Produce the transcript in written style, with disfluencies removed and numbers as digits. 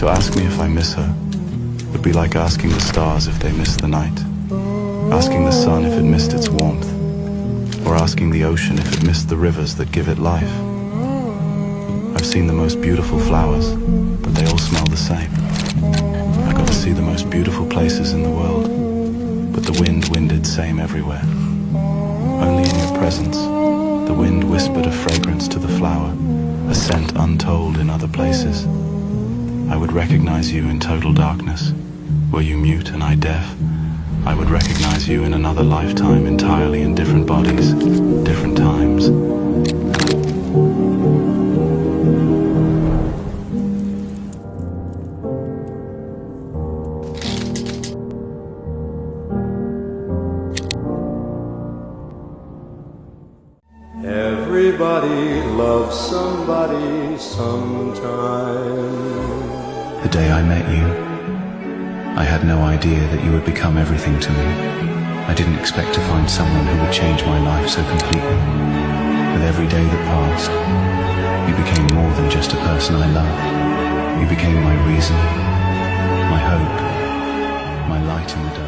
To ask me if I miss her would be like asking the stars if they miss the night, asking the sun if it missed its warmth, or asking the ocean if it missed the rivers that give it life. I've seen the most beautiful flowers, but they all smell the same. I got to see the most beautiful places in the world, but the wind winded same everywhere. Only in your presence, the wind whispered a fragrance to the flower, a scent untold in other places. I would recognize you in total darkness. Were you mute and I deaf? I would recognize you in another lifetime, entirely in different bodies, different times. Everybody loves somebody sometime. The day I met you, I had no idea that you would become everything to me. I didn't expect to find someone who would change my life so completely. With every day that passed, you became more than just a person I loved. You became my reason, my hope, my light in the dark.